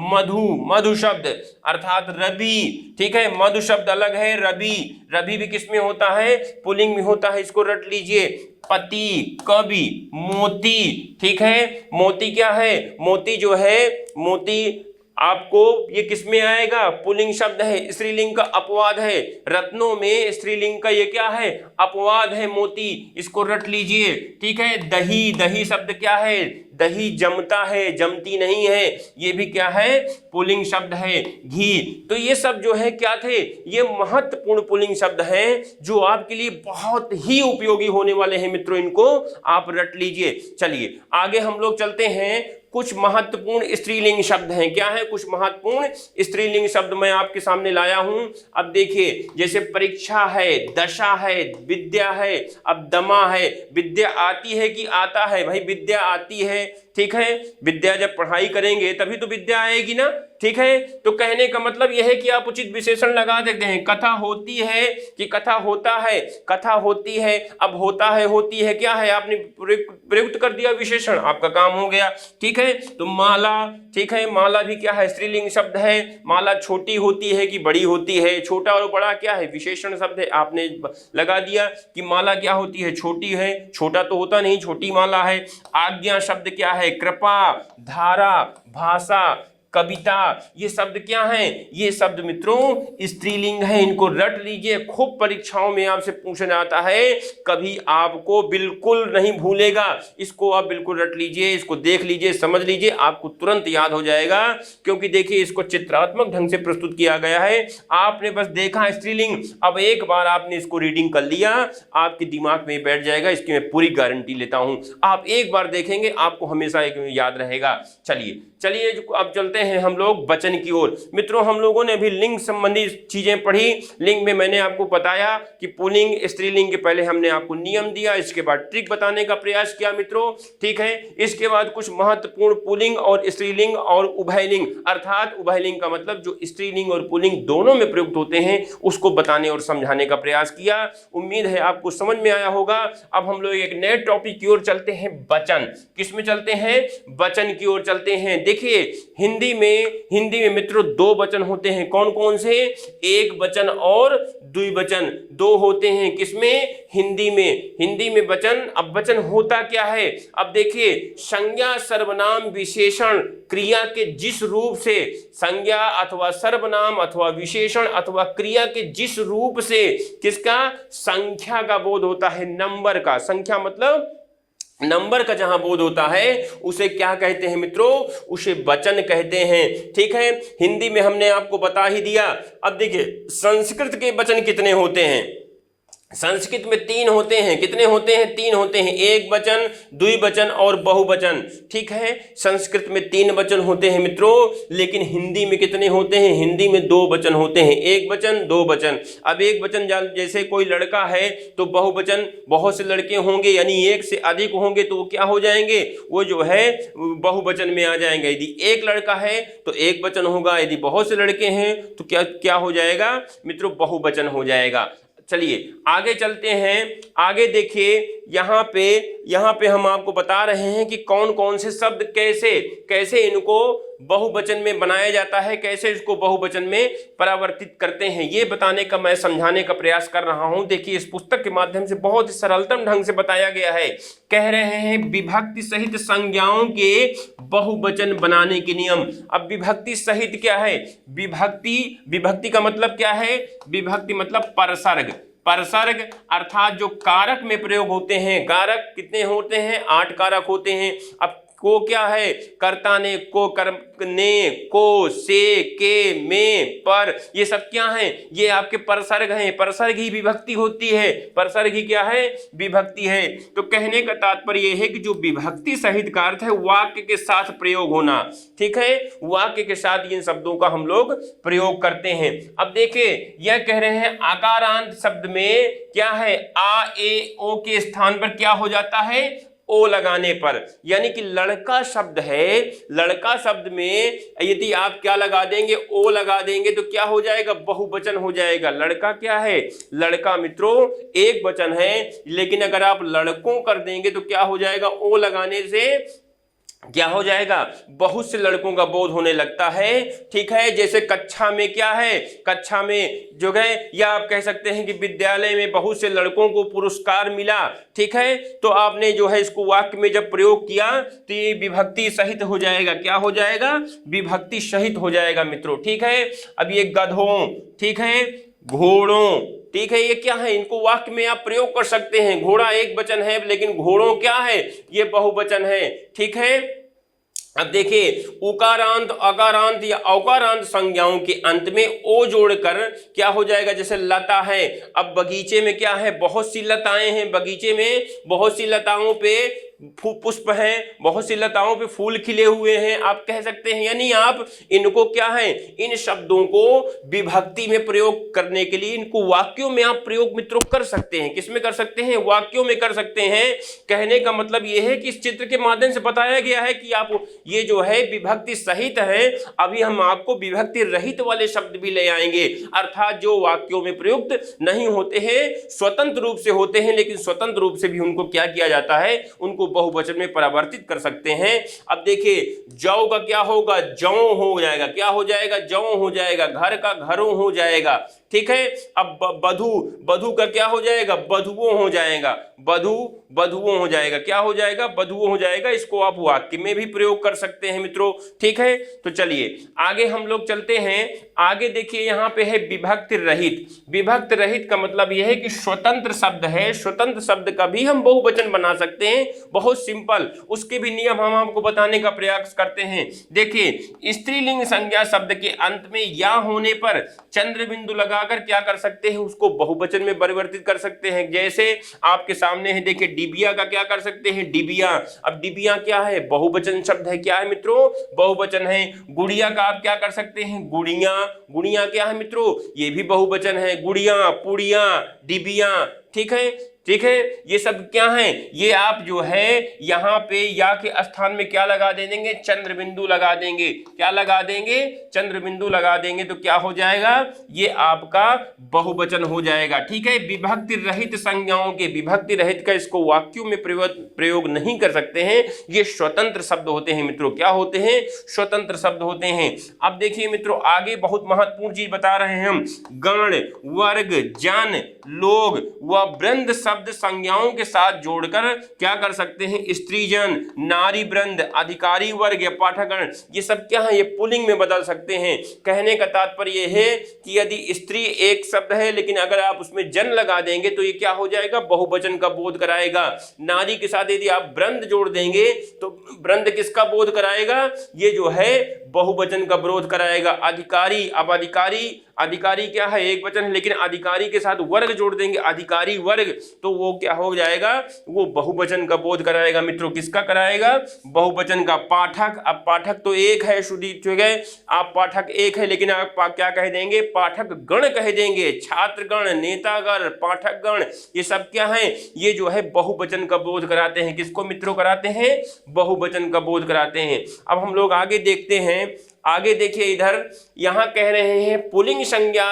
मधु, मधु शब्द अर्थात रवि, ठीक है, मधु शब्द अलग है। रवि भी किस में होता है, पुल्लिंग में होता है, इसको रट लीजिए। पति, कवि, मोती, ठीक है, मोती क्या है, मोती जो है, मोती आपको ये किस में आएगा, पुल्लिंग शब्द है, स्त्रीलिंग का अपवाद है। रत्नों में स्त्रीलिंग का ये क्या है, अपवाद है, मोती, इसको रट लीजिए। ठीक है, दही, दही शब्द क्या है, दही जमता है, जमती नहीं है, ये भी क्या है, पुल्लिंग शब्द है। घी, तो ये सब जो है क्या थे, ये महत्वपूर्ण पुल्लिंग शब्द हैं जो आपके लिए बहुत ही उपयोगी होने वाले हैं मित्रों, इनको आप रट लीजिए। चलिए आगे हम लोग चलते हैं। कुछ महत्वपूर्ण स्त्रीलिंग शब्द हैं, क्या है, कुछ महत्वपूर्ण स्त्रीलिंग शब्द मैं आपके सामने लाया हूं। अब देखिए, जैसे परीक्षा है, दशा है, विद्या है, अब दमा है। विद्या आती है कि आता है, भाई विद्या आती है, ठीक है, विद्या जब पढ़ाई करेंगे तभी तो विद्या आएगी ना। ठीक है, तो कहने का मतलब यह है कि आप उचित विशेषण लगा देते हैं। कथा होती है कि कथा होता है, कथा होती है, अब होता है, होती है, क्या है, आपने प्रयुक्त कर दिया विशेषण, आपका काम हो गया। ठीक है, तो माला, ठीक है, माला भी क्या है, स्त्रीलिंग शब्द है। माला छोटी होती है कि बड़ी होती है, छोटा और बड़ा क्या है, विशेषण शब्द है, आपने लगा दिया कि माला क्या होती है, छोटी है, छोटा तो होता नहीं, छोटी माला है। आज्ञा शब्द क्या है, कृपा, धारा, भाषा, कविता, ये शब्द क्या हैं? ये शब्द मित्रों स्त्रीलिंग है। इनको रट लीजिए, खूब परीक्षाओं में आपसे पूछना आता है, कभी आपको बिल्कुल नहीं भूलेगा। इसको आप बिल्कुल रट लीजिए, इसको देख लीजिए, समझ लीजिए, आपको तुरंत याद हो जाएगा। क्योंकि देखिए इसको चित्रात्मक ढंग से प्रस्तुत किया गया है। आपने बस देखा स्त्रीलिंग, अब एक बार आपने इसको रीडिंग कर लिया, आपके दिमाग में बैठ जाएगा। इसकी मैं पूरी गारंटी लेता हूं। आप एक बार देखेंगे, आपको हमेशा एक याद रहेगा। चलिए अब चलते हैं हम लोग वचन की ओर। मित्रों, हम लोगों ने अभी लिंग संबंधी चीजें पढ़ी। लिंग में मैंने आपको बताया कि पुल्लिंग स्त्रीलिंग के पहले हमने आपको नियम दिया, इसके बाद ट्रिक बताने का प्रयास किया मित्रों, ठीक है। इसके बाद कुछ महत्वपूर्ण पुल्लिंग और स्त्रीलिंग और उभयलिंग, अर्थात उभयलिंग का मतलब जो स्त्रीलिंग और पुल्लिंग दोनों में प्रयुक्त होते हैं, उसको बताने और समझाने का प्रयास किया। उम्मीद है आपको समझ में आया होगा। अब हम लोग एक नए टॉपिक की ओर चलते हैं, वचन। किस में चलते हैं? वचन की ओर चलते हैं। देखिए हिंदी में मित्रों दो वचन होते हैं। कौन कौन से? एक वचन और द्विवचन, दो होते हैं। किसमें? हिंदी में वचन। अब वचन होता क्या है? अब देखिए, संज्ञा सर्वनाम विशेषण क्रिया के जिस रूप से, संज्ञा अथवा सर्वनाम अथवा विशेषण अथवा क्रिया के जिस रूप से किसका? संख्या का बोध होता है, नंबर का। संख्या मतलब नंबर का जहां बोध होता है उसे क्या कहते हैं मित्रों? उसे वचन कहते हैं, ठीक है। हिंदी में हमने आपको बता ही दिया। अब देखिए संस्कृत के वचन कितने होते हैं? संस्कृत में तीन होते हैं। कितने होते हैं? तीन होते हैं, एक वचन, द्विवचन और बहुवचन, ठीक है। संस्कृत में तीन वचन होते हैं मित्रों, लेकिन हिंदी में कितने होते हैं? हिंदी में दो वचन होते हैं, एक वचन, दो वचन। अब एक वचन जैसे कोई लड़का है तो बहुवचन, बहुत से लड़के होंगे यानी एक से अधिक होंगे तो वो क्या हो जाएंगे? वो जो है बहुवचन में आ जाएंगे। यदि एक लड़का है तो एक वचन होगा, यदि बहुत से लड़के हैं तो क्या हो जाएगा मित्रों? बहुवचन हो जाएगा। चलिए आगे चलते हैं। आगे देखिए यहाँ पे हम आपको बता रहे हैं कि कौन कौन से शब्द कैसे इनको बहुवचन में बनाया जाता है, कैसे इसको बहुवचन में परिवर्तित करते हैं, ये बताने का मैं समझाने का प्रयास कर रहा हूं। देखिए इस पुस्तक के माध्यम से बहुत ही सरलतम ढंग से बताया गया है। कह रहे हैं विभक्ति सहित संज्ञाओं के बहुवचन बनाने के नियम। अब विभक्ति सहित क्या है? विभक्ति का मतलब क्या है? विभक्ति मतलब परसर्ग अर्थात जो कारक में प्रयोग होते हैं। कारक कितने होते हैं? 8 कारक होते हैं। अब को क्या है? कर्ता ने, को, कर्म ने, को, से, के, में, पर, ये सब क्या हैं? ये आपके परसर्ग हैं। परसर्ग ही विभक्ति होती है। परसर्ग ही क्या है? विभक्ति है। तो कहने का तात्पर्य यह है कि जो विभक्ति सहित का अर्थ है वाक्य के साथ प्रयोग होना, ठीक है। वाक्य के साथ इन शब्दों का हम लोग प्रयोग करते हैं। अब देखिए यह कह रहे हैं आकारांत शब्द में क्या है? आ, ए, ओ के स्थान पर क्या हो जाता है? ओ लगाने पर, यानी कि लड़का शब्द है, लड़का शब्द में यदि आप क्या लगा देंगे? ओ लगा देंगे तो क्या हो जाएगा? बहुवचन हो जाएगा। लड़का क्या है? लड़का मित्रों एक वचन है, लेकिन अगर आप लड़कों कर देंगे तो क्या हो जाएगा? ओ लगाने से क्या हो जाएगा? बहुत से लड़कों का बोध होने लगता है, ठीक है। जैसे कक्षा में क्या है? कक्षा में जो है, या आप कह सकते हैं कि विद्यालय में बहुत से लड़कों को पुरस्कार मिला, ठीक है। तो आपने जो है इसको वाक्य में जब प्रयोग किया तो ये विभक्ति सहित हो जाएगा। क्या हो जाएगा? विभक्ति सहित हो जाएगा मित्रों, ठीक है। अब ये गधों, ठीक है, घोड़ों, ठीक है, ये क्या है? इनको वाक्य में आप प्रयोग कर सकते हैं। घोड़ा एक वचन है, लेकिन घोड़ों क्या है? ये बहुवचन है, ठीक है। अब देखिए उकारांत, अकारांत या औकारांत संज्ञाओं के अंत में ओ जोड़कर क्या हो जाएगा? जैसे लता है। अब बगीचे में क्या है? बहुत सी लताएं हैं। बगीचे में बहुत सी लताओं पे पुष्प हैं, बहुत सी लताओं पे फूल खिले हुए हैं, आप कह सकते हैं। यानी आप इनको क्या है? इन शब्दों को विभक्ति में प्रयोग करने के लिए इनको वाक्यों में आप प्रयोग मित्रों कर सकते हैं। किसमें कर सकते हैं? वाक्यों में कर सकते हैं। कहने का मतलब यह है कि इस चित्र के माध्यम से बताया गया है कि आप ये जो है विभक्ति सहित है। अभी हम आपको विभक्ति रहित वाले शब्द भी ले आएंगे, अर्थात जो वाक्यों में प्रयुक्त नहीं होते हैं, स्वतंत्र रूप से होते हैं, लेकिन स्वतंत्र रूप से भी उनको क्या किया जाता है? उनको बहुवचन में परिवर्तित कर सकते हैं। अब देखिए जौ का क्या होगा? जौ हो जाएगा। क्या हो जाएगा? जौ हो जाएगा। घर का घरों हो जाएगा, ठीक है। अब बधू, बधू का क्या हो जाएगा, बधुओं हो जाएगा, बधू बधुओं हो जाएगा, क्या हो जाएगा, बधुओं हो जाएगा। इसको आप वाक्य में भी प्रयोग कर सकते हैं मित्रों, ठीक है। तो चलिए आगे हम लोग चलते हैं। आगे देखिए यहाँ पे है विभक्ति रहित। विभक्ति रहित का मतलब यह है कि स्वतंत्र शब्द है, स्वतंत्र शब्द का भी हम बहुवचन बना सकते हैं, बहुत सिंपल। उसके भी नियम हम आपको बताने का प्रयास करते हैं। देखिए स्त्रीलिंग संज्ञा शब्द के अंत में या होने पर चंद्र बिंदु लगाकर क्या कर सकते हैं, उसको बहुवचन में परिवर्तित कर सकते हैं। जैसे आपके सामने है, देखिए डिबिया का क्या कर सकते हैं, डिबिया। अब डिबिया क्या है, बहुवचन शब्द है, क्या है मित्रों, बहुवचन है। गुड़िया का आप क्या कर सकते हैं, गुड़िया। गुड़िया क्या है मित्रों, ये भी बहुवचन है, गुड़िया, पुड़िया, डिबिया, ठीक है, ठीक है। ये सब क्या है, ये आप जो है यहाँ पे या के स्थान में क्या लगा देंगे, चंद्र बिंदु लगा देंगे। क्या लगा देंगे, चंद्र बिंदु लगा देंगे, तो क्या हो जाएगा, ये आपका बहुवचन हो जाएगा, ठीक है। विभक्ति रहित संज्ञाओं के, विभक्ति रहित का इसको वाक्यों में प्रयोग नहीं कर सकते हैं, ये स्वतंत्र शब्द होते हैं मित्रों। क्या होते हैं, स्वतंत्र शब्द होते हैं। अब देखिए मित्रों आगे बहुत महत्वपूर्ण चीज बता रहे हैं हम। गण, वर्ग, जन, लोग व वृंद शब्द संज्ञाओं के साथ जोड़कर क्या कर सकते हैं, स्त्रीजन, नारी वृंद, अधिकारी वर्ग या पाठकगण, ये सब क्या है, ये पुल्लिंग में बदल सकते हैं। कहने का तात्पर्य है कि यदि स्त्री एक शब्द है लेकिन अगर आप उसमें जन लगा देंगे तो ये क्या हो जाएगा, बहुवचन का बोध कराएगा। नारी के साथ यदि आप वृंद जोड़ देंगे तो वृंद किसका बोध कराएगा, ये जो है बहुवचन का विरोध कराएगा। अधिकारी, अब अधिकारी, अधिकारी क्या है, एक वचन है, लेकिन अधिकारी के साथ वर्ग जोड़ देंगे, अधिकारी वर्ग, तो वो क्या हो जाएगा, वो बहुवचन का बोध कराएगा मित्रों। किसका कराएगा, बहुवचन का। पाठक, अब पाठक तो एक है, शुद्धि ठीक है, आप पाठक एक है, लेकिन आप क्या कह देंगे, पाठक गण कह देंगे। छात्रगण, नेतागण, पाठकगण, ये सब क्या है, ये जो है बहुवचन का बोध कराते हैं। किसको मित्रों कराते हैं, बहुवचन का बोध कराते हैं। अब हम लोग आगे देखते हैं। आगे देखिए इधर, यहां कह रहे हैं पुल्लिंग संज्ञा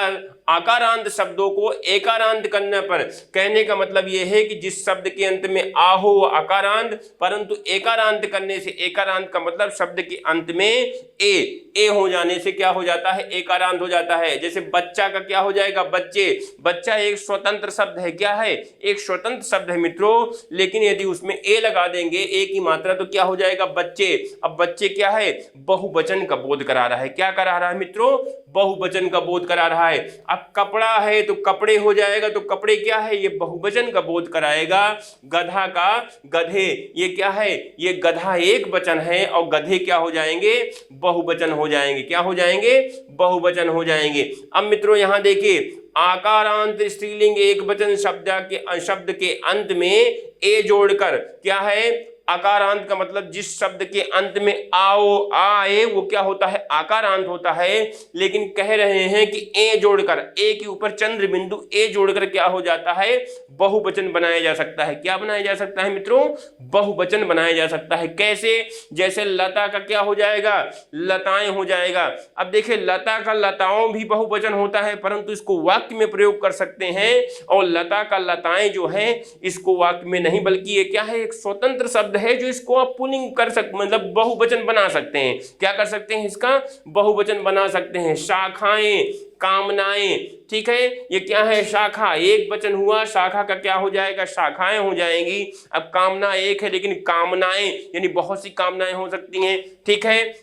आकारांत शब्दों को एकारांत करने पर। कहने का मतलब यह है कि जिस शब्द के अंत में आ हो वो आकारांत, परंतु एकारांत करने से, एकारांत का मतलब शब्द के अंत में ए हो जाने से क्या हो जाता है, एकारांत हो जाता है। जैसे बच्चा का क्या हो जाएगा, बच्चे। बच्चा एक स्वतंत्र शब्द है, क्या है, एक स्वतंत्र शब्द है मित्रों, लेकिन यदि उसमें ए लगा देंगे, ए की मात्रा, तो क्या हो जाएगा, बच्चे। अब बच्चे क्या है, बहुवचन का बोध करा रहा है। क्या करा रहा है मित्रों, बहुवचन का बोध करा रहा है। अब कपड़ा है तो कपड़े हो जाएगा, तो कपड़े क्या है, ये बहुवचन का बोध कराएगा। गधा का गधे, ये क्या है, ये गधा एक वचन है और गधे क्या हो जाएंगे, बहुवचन हो जाएंगे। क्या हो जाएंगे, बहुवचन हो जाएंगे। अब मित्रों यहां देखिए, आकारांत स्त्रीलिंग एक वचन शब्द के अंत में ए जोड़कर, क्या है, आकारांत का मतलब जिस शब्द के अंत में आओ आए वो क्या होता है, आकारांत होता है। लेकिन कह रहे हैं कि ए जोड़कर, ए के ऊपर चंद्र बिंदु ए जोड़कर क्या हो जाता है, बहुवचन बनाया जा सकता है। क्या बनाया जा सकता है मित्रों, बहुवचन बनाया जा सकता है। कैसे, जैसे लता का क्या हो जाएगा, लताएं हो जाएगा। अब देखिए लता का लताओं भी बहुवचन होता है, परंतु इसको वाक्य में प्रयोग कर सकते हैं। और लता का लताएं जो है इसको वाक्य में नहीं, बल्कि ये क्या है, एक स्वतंत्र शब्द है जो इसको आप पुल्लिंग कर सकते, मतलब बहुवचन बना सकते हैं। क्या कर सकते हैं, इसका बहुवचन बना सकते हैं। शाखाएं, कामनाएं, ठीक है, ये क्या है, शाखा एक वचन हुआ, शाखा का क्या हो जाएगा, शाखाएं हो जाएंगी। अब कामना एक है लेकिन कामनाएं यानी बहुत सी कामनाएं हो सकती हैं, ठीक है।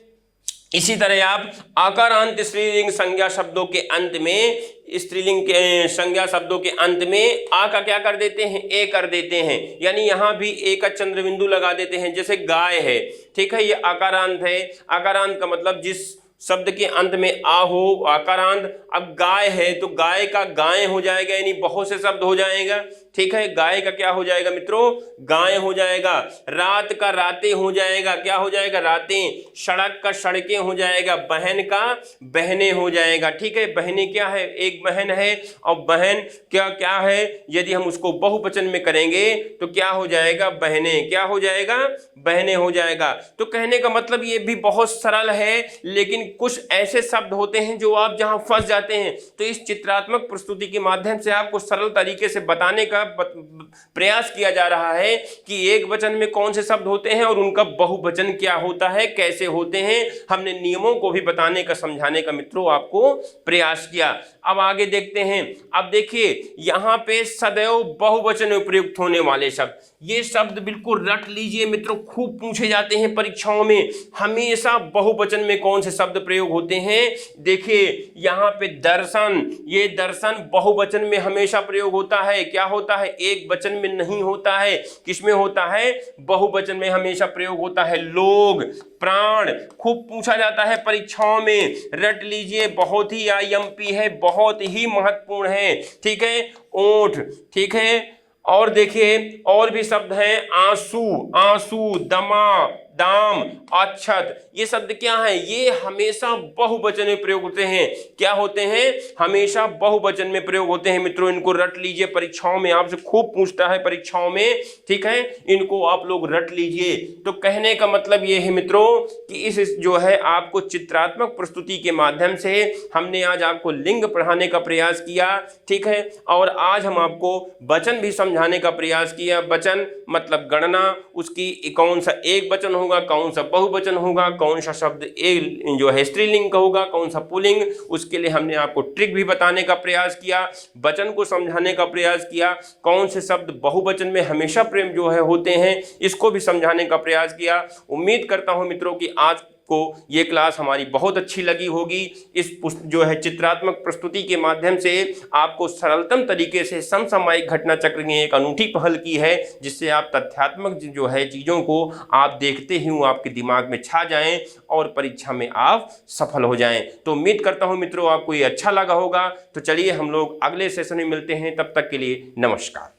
इसी तरह आप आकारांत स्त्रीलिंग संज्ञा शब्दों के अंत में, स्त्रीलिंग के संज्ञा शब्दों के अंत में आ का क्या कर देते हैं, ए कर देते हैं, यानी यहां भी ए का चंद्र बिंदु लगा देते हैं। जैसे गाय है, ठीक है, ये आकारांत है। आकारांत का मतलब जिस शब्द के अंत में आ हो, आकारांत। अब गाय है तो गाय का गाय हो जाएगा, यानी बहुत से शब्द हो जाएगा, ठीक है। गाय का क्या हो जाएगा मित्रों, गाय हो जाएगा। रात का रातें हो जाएगा, क्या हो जाएगा, रातें। सड़क का सड़कें हो जाएगा। बहन का बहनें हो जाएगा, ठीक है। बहनें क्या है, एक बहन है, और बहन क्या है, यदि हम उसको बहुवचन में करेंगे तो क्या हो जाएगा, बहनें। क्या हो जाएगा, बहनें हो जाएगा। तो कहने का मतलब ये भी बहुत सरल है, लेकिन कुछ ऐसे शब्द होते हैं जो आप जहां फंस जाते हैं, तो इस चित्रात्मक प्रस्तुति के माध्यम से आपको सरल तरीके से बताने का प्रयास किया जा रहा है कि एक वचन में कौन से शब्द होते हैं और उनका बहुवचन क्या होता है, कैसे होते हैं। हमने नियमों को भी बताने का, समझाने का मित्रों आपको प्रयास किया। अब आगे देखते हैं। अब देखिए यहां पे सदैव बहुवचन में प्रयुक्त होने वाले शब्द, ये शब्द बिल्कुल रट लीजिए मित्रों, खूब पूछे जाते हैं परीक्षाओं में। हमेशा बहुवचन में कौन से शब्द प्रयोग होते हैं? देखिए यहां पे दर्शन, ये दर्शन बहुवचन में हमेशा प्रयोग होता है। क्या होता है? एक वचन में नहीं होता है। किसमें होता है? बहुवचन में हमेशा प्रयोग होता है। लोग, प्राण, खूब पूछा जाता है परीक्षाओं में, रट लीजिए, बहुत ही आईएमपी है, बहुत ही महत्वपूर्ण है। ठीक है, ओठ, ठीक है। और देखिए और भी शब्द हैं, आंसू, आंसू, दमा, दाम, अक्षत, ये शब्द क्या है? ये हमेशा बहुवचन में प्रयोग होते हैं। क्या होते हैं? हमेशा बहुवचन में प्रयोग होते हैं मित्रों। इनको रट लीजिए, परीक्षाओं में आपसे खूब पूछता है परीक्षाओं में। ठीक है, इनको आप लोग रट लीजिए। तो कहने का मतलब ये है मित्रों कि इस जो है आपको चित्रात्मक प्रस्तुति के माध्यम से हमने आज आपको लिंग पढ़ाने का प्रयास किया। ठीक है, और आज हम आपको वचन भी समझाने का प्रयास किया। वचन मतलब गणना, उसकी कौन सा एक वचन होगा, कौन सा बहुवचन होगा, कौन सा शब्द एक जो है स्त्रीलिंग का होगा, कौन सा पुल्लिंग, उसके लिए हमने आपको ट्रिक भी बताने का प्रयास किया, वचन को समझाने का प्रयास किया, कौन से शब्द बहुवचन में हमेशा प्रेम जो है होते हैं, इसको भी समझाने का प्रयास किया। उम्मीद करता हूं मित्रों कि आज को ये क्लास हमारी बहुत अच्छी लगी होगी। इस जो है चित्रात्मक प्रस्तुति के माध्यम से आपको सरलतम तरीके से समसामयिक घटना चक्र ने एक अनूठी पहल की है, जिससे आप तथ्यात्मक जो है चीज़ों को आप देखते ही वो आपके दिमाग में छा जाएं और परीक्षा में आप सफल हो जाएं। तो उम्मीद करता हूं मित्रों आपको ये अच्छा लगा होगा। तो चलिए हम लोग अगले सेशन में मिलते हैं, तब तक के लिए नमस्कार।